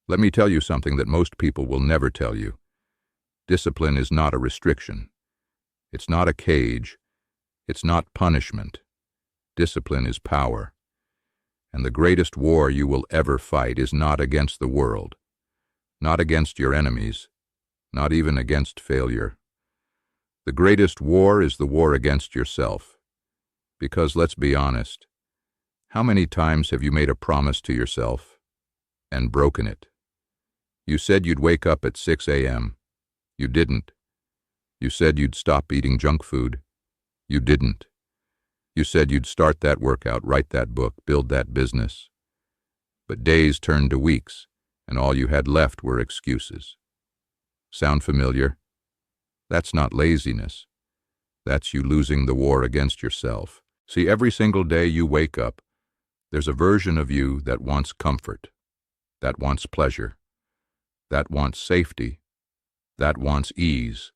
Let me tell you something that most people will never tell you. Discipline is not a restriction. It's not a cage. It's not punishment. Discipline is power. And the greatest war you will ever fight is not against the world, not against your enemies, not even against failure. The greatest war is the war against yourself. Because let's be honest, how many times have you made a promise to yourself and broken it? You said you'd wake up at 6 a.m. You didn't. You said you'd stop eating junk food. You didn't. You said you'd start that workout, write that book, build that business. But days turned to weeks, and all you had left were excuses. Sound familiar? That's not laziness. That's you losing the war against yourself. See, every single day you wake up, there's a version of you that wants comfort, that wants pleasure, that wants safety, that wants ease.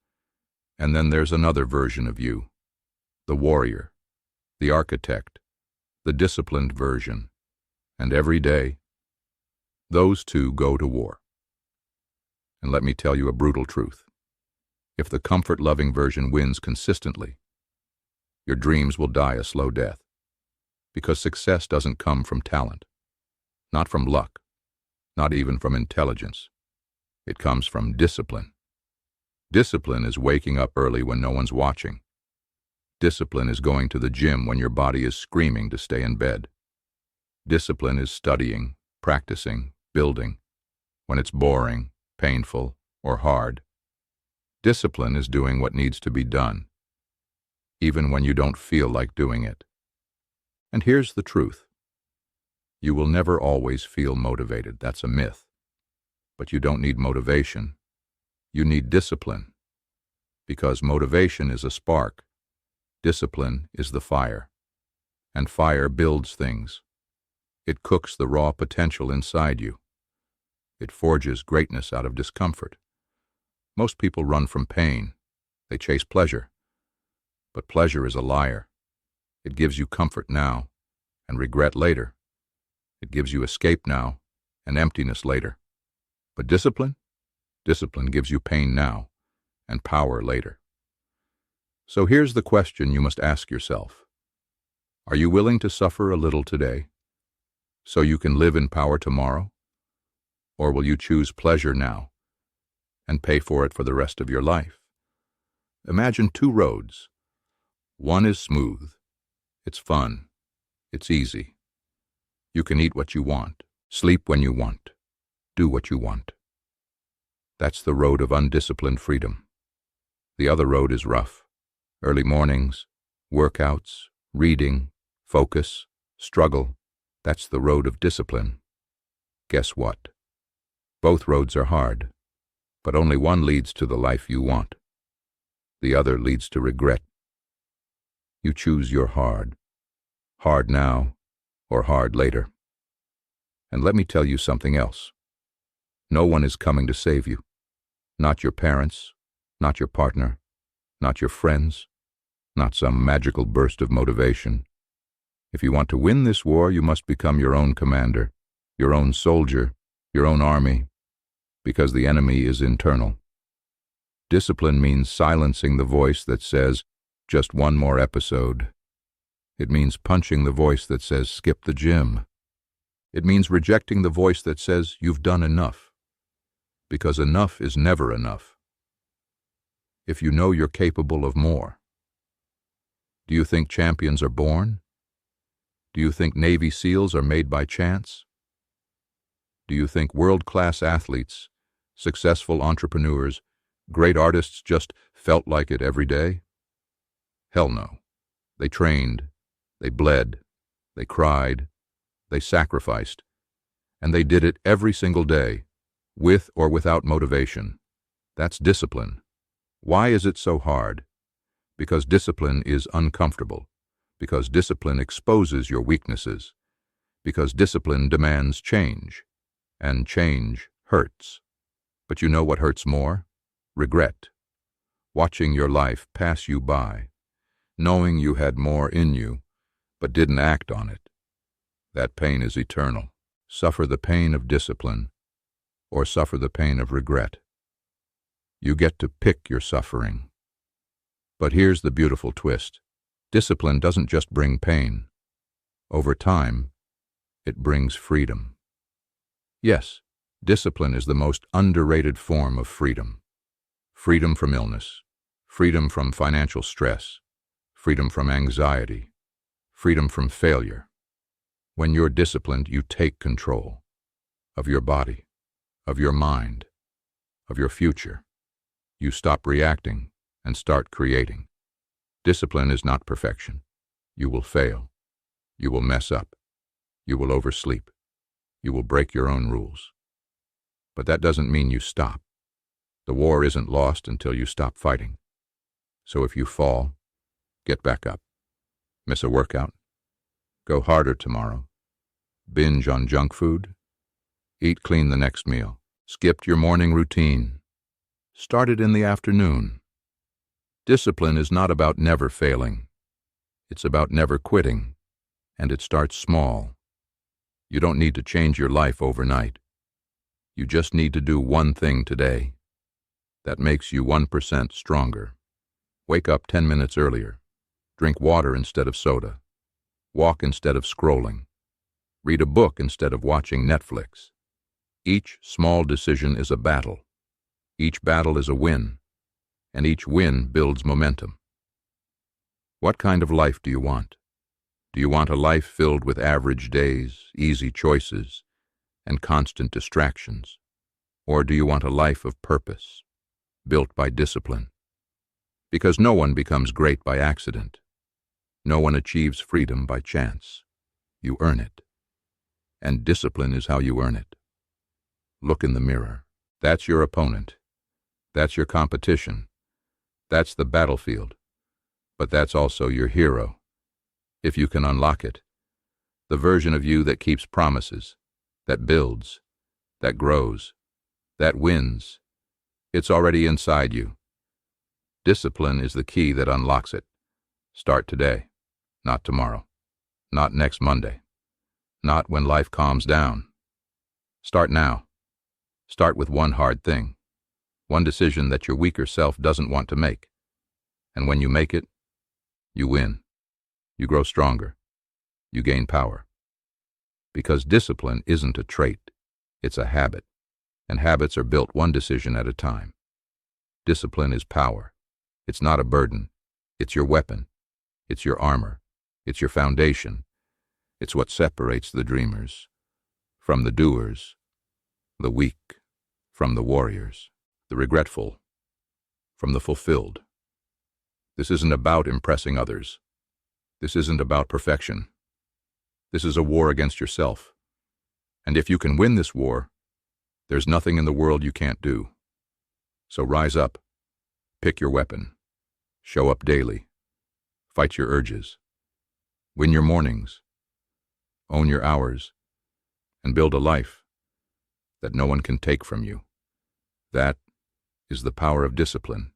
And then there's another version of you, the warrior, the architect, the disciplined version. And every day, those two go to war. And let me tell you a brutal truth. If the comfort-loving version wins consistently, your dreams will die a slow death. Because success doesn't come from talent, not from luck, not even from intelligence. It comes from discipline. Discipline is waking up early when no one's watching. Discipline is going to the gym when your body is screaming to stay in bed. Discipline is studying, practicing, building, when it's boring, painful, or hard. Discipline is doing what needs to be done, even when you don't feel like doing it. And here's the truth. You will never always feel motivated. That's a myth. But you don't need motivation. You need discipline. Because motivation is a spark. Discipline is the fire. And fire builds things. It cooks the raw potential inside you. It forges greatness out of discomfort. Most people run from pain. They chase pleasure. But pleasure is a liar. It gives you comfort now and regret later. It gives you escape now and emptiness later. But discipline? Discipline gives you pain now and power later. So here's the question you must ask yourself. Are you willing to suffer a little today so you can live in power tomorrow? Or will you choose pleasure now and pay for it for the rest of your life? Imagine two roads. One is smooth. It's fun. It's easy. You can eat what you want, sleep when you want, do what you want. That's the road of undisciplined freedom. The other road is rough. Early mornings, workouts, reading, focus, struggle. That's the road of discipline. Guess what? Both roads are hard, but only one leads to the life you want. The other leads to regret. You choose your hard now or hard later. And let me tell you something else. No one is coming to save you. Not your parents, not your partner, not your friends, not some magical burst of motivation. If you want to win this war, you must become your own commander, your own soldier, your own army, because the enemy is internal. Discipline means silencing the voice that says, just one more episode. It means punching the voice that says, skip the gym. It means rejecting the voice that says, you've done enough. Because enough is never enough. If you know you're capable of more. Do you think champions are born? Do you think Navy SEALs are made by chance? Do you think world-class athletes, successful entrepreneurs, great artists just felt like it every day? Hell no. They trained, they bled, they cried, they sacrificed, and they did it every single day, with or without motivation. That's discipline. Why is it so hard? Because discipline is uncomfortable. Because discipline exposes your weaknesses. Because discipline demands change. And change hurts. But you know what hurts more? Regret. Watching your life pass you by. Knowing you had more in you, but didn't act on it. That pain is eternal. Suffer the pain of discipline, or suffer the pain of regret. You get to pick your suffering. But here's the beautiful twist. Discipline doesn't just bring pain. Over time, it brings freedom. Yes, discipline is the most underrated form of freedom. Freedom from illness, freedom from financial stress, freedom from anxiety, freedom from failure. When you're disciplined, you take control of your body, of your mind, of your future. You stop reacting and start creating. Discipline is not perfection. You will fail. You will mess up. You will oversleep. You will break your own rules. But that doesn't mean you stop. The war isn't lost until you stop fighting. So if you fall, get back up. Miss a workout? Go harder tomorrow. Binge on junk food? Eat clean the next meal. Skipped your morning routine. Start it in the afternoon. Discipline is not about never failing. It's about never quitting. And it starts small. You don't need to change your life overnight. You just need to do one thing today. That makes you 1% stronger. Wake up 10 minutes earlier. Drink water instead of soda. Walk instead of scrolling. Read a book instead of watching Netflix. Each small decision is a battle. Each battle is a win. And each win builds momentum. What kind of life do you want? Do you want a life filled with average days, easy choices, and constant distractions? Or do you want a life of purpose, built by discipline? Because no one becomes great by accident. No one achieves freedom by chance. You earn it. And discipline is how you earn it. Look in the mirror. That's your opponent. That's your competition. That's the battlefield. But that's also your hero. If you can unlock it, the version of you that keeps promises, that builds, that grows, that wins, it's already inside you. Discipline is the key that unlocks it. Start today, not tomorrow, not next Monday, not when life calms down. Start now. Start with one hard thing, one decision that your weaker self doesn't want to make. And when you make it, you win. You grow stronger. You gain power. Because discipline isn't a trait, it's a habit, and habits are built one decision at a time. Discipline is power. It's not a burden. It's your weapon. It's your armor. It's your foundation. It's what separates the dreamers from the doers, the weak from the warriors, the regretful from the fulfilled. This isn't about impressing others. This isn't about perfection. This is a war against yourself. And if you can win this war, there's nothing in the world you can't do. So rise up, pick your weapon, show up daily, fight your urges, win your mornings, own your hours, and build a life that no one can take from you. That is the power of discipline.